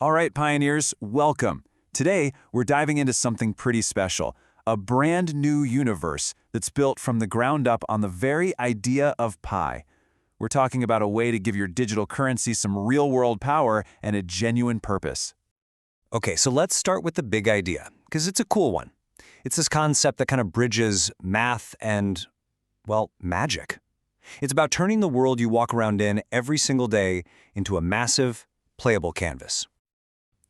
All right, pioneers, welcome. Today, we're diving into something pretty special, a brand new universe that's built from the ground up on the very idea of pi. We're talking about a way to give your digital currency some real-world power and a genuine purpose. Okay, so let's start with the big idea, because it's a cool one. It's this concept that kind of bridges math and, well, magic. It's about turning the world you walk around in every single day into a massive, playable canvas.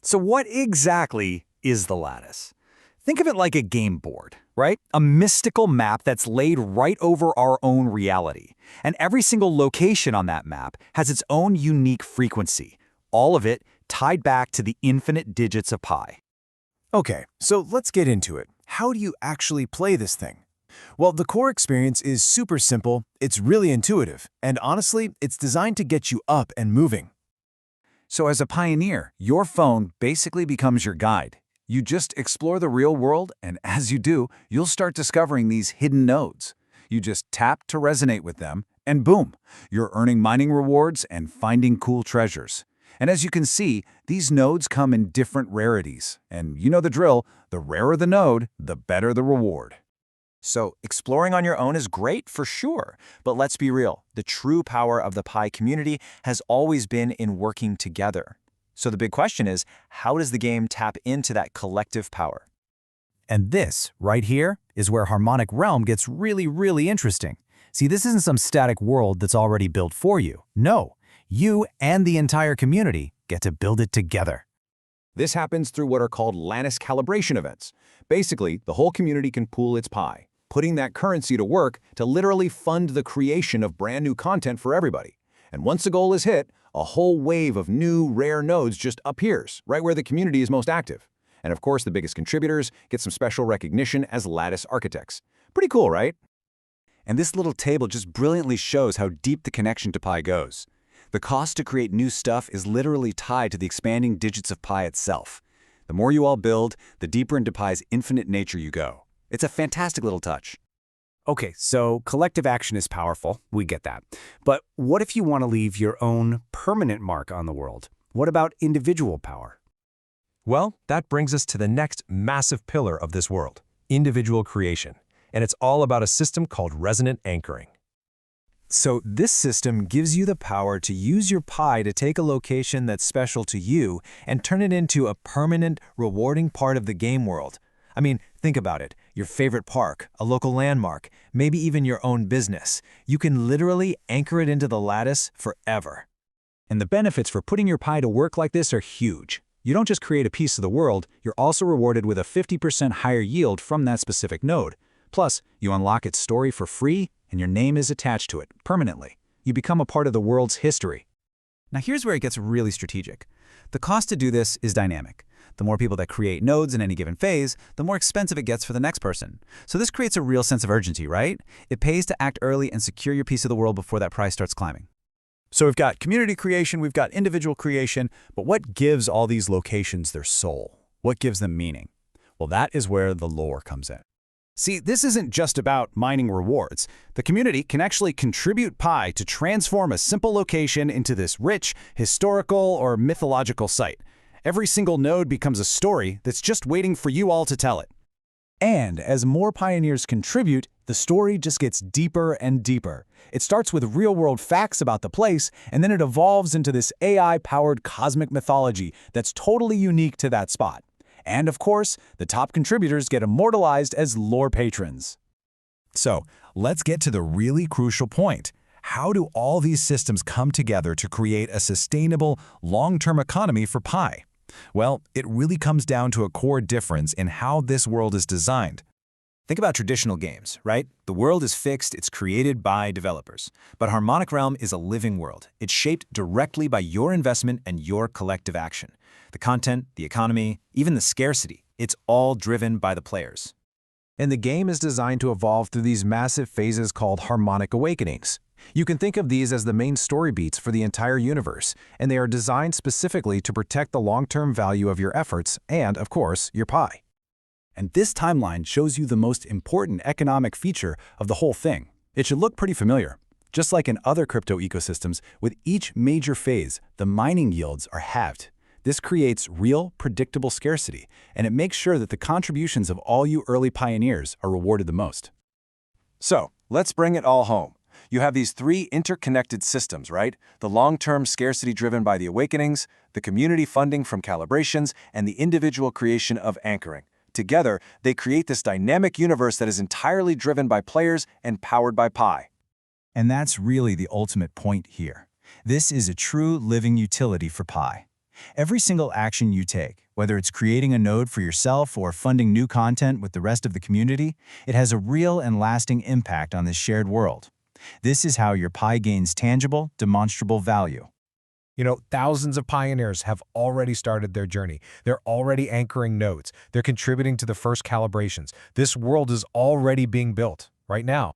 So what exactly is the Lattice? Think of it like a game board, right? A mystical map that's laid right over our own reality. And every single location on that map has its own unique frequency, all of it tied back to the infinite digits of pi. Okay, so let's get into it. How do you actually play this thing? Well, the core experience is super simple, it's really intuitive, and honestly, it's designed to get you up and moving. So as a pioneer, your phone basically becomes your guide. You just explore the real world, and as you do, you'll start discovering these hidden nodes. You just tap to resonate with them, and boom, you're earning mining rewards and finding cool treasures. And as you can see, these nodes come in different rarities. And you know the drill, the rarer the node, the better the reward. So exploring on your own is great for sure, but let's be real. The true power of the Pi community has always been in working together. So the big question is, how does the game tap into that collective power? And this, right here, is where Harmonic Realm gets really interesting. See, this isn't some static world that's already built for you. No, you and the entire community get to build it together. This happens through what are called Lattice calibration events. Basically, the whole community can pool its Pi, putting that currency to work to literally fund the creation of brand new content for everybody. And once the goal is hit, a whole wave of new, rare nodes just appears, right where the community is most active. And of course, the biggest contributors get some special recognition as Lattice architects. Pretty cool, right? And this little table just brilliantly shows how deep the connection to pi goes. The cost to create new stuff is literally tied to the expanding digits of pi itself. The more you all build, the deeper into pi's infinite nature you go. It's a fantastic little touch. Okay, so collective action is powerful, we get that. But what if you want to leave your own permanent mark on the world? What about individual power? Well, that brings us to the next massive pillar of this world, individual creation. And it's all about a system called resonant anchoring. So this system gives you the power to use your pi to take a location that's special to you and turn it into a permanent, rewarding part of the game world. I mean, think about it. Your favorite park, a local landmark, maybe even your own business. You can literally anchor it into the Lattice forever. And the benefits for putting your pi to work like this are huge. You don't just create a piece of the world, you're also rewarded with a 50% higher yield from that specific node. Plus, you unlock its story for free, and your name is attached to it permanently. You become a part of the world's history. Now here's where it gets really strategic. The cost to do this is dynamic. The more people that create nodes in any given phase, the more expensive it gets for the next person. So this creates a real sense of urgency, right? It pays to act early and secure your piece of the world before that price starts climbing. So we've got community creation, we've got individual creation, but what gives all these locations their soul? What gives them meaning? Well, that is where the lore comes in. See, this isn't just about mining rewards. The community can actually contribute pi to transform a simple location into this rich, historical, or mythological site. Every single node becomes a story that's just waiting for you all to tell it. And as more pioneers contribute, the story just gets deeper and deeper. It starts with real-world facts about the place, and then it evolves into this AI-powered cosmic mythology that's totally unique to that spot. And of course, the top contributors get immortalized as lore patrons. So, let's get to the really crucial point. How do all these systems come together to create a sustainable, long-term economy for pi? Well, it really comes down to a core difference in how this world is designed. Think about traditional games, right? The world is fixed, it's created by developers. But Harmonic Realm is a living world. It's shaped directly by your investment and your collective action. The content, the economy, even the scarcity, it's all driven by the players. And the game is designed to evolve through these massive phases called Harmonic Awakenings. You can think of these as the main story beats for the entire universe, and they are designed specifically to protect the long-term value of your efforts and, of course, your pi. And this timeline shows you the most important economic feature of the whole thing. It should look pretty familiar. Just like in other crypto ecosystems, with each major phase, the mining yields are halved. This creates real, predictable scarcity, and it makes sure that the contributions of all you early pioneers are rewarded the most. So, let's bring it all home. You have these three interconnected systems, right? The long-term scarcity driven by the awakenings, the community funding from calibrations, and the individual creation of anchoring. Together, they create this dynamic universe that is entirely driven by players and powered by Pi. And that's really the ultimate point here. This is a true living utility for Pi. Every single action you take, whether it's creating a node for yourself or funding new content with the rest of the community, it has a real and lasting impact on this shared world. This is how your Pi gains tangible, demonstrable value. You know, thousands of pioneers have already started their journey. They're already anchoring nodes. They're contributing to the first calibrations. This world is already being built right now.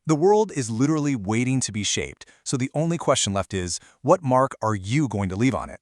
The world is literally waiting to be shaped, so the only question left is, what mark are you going to leave on it?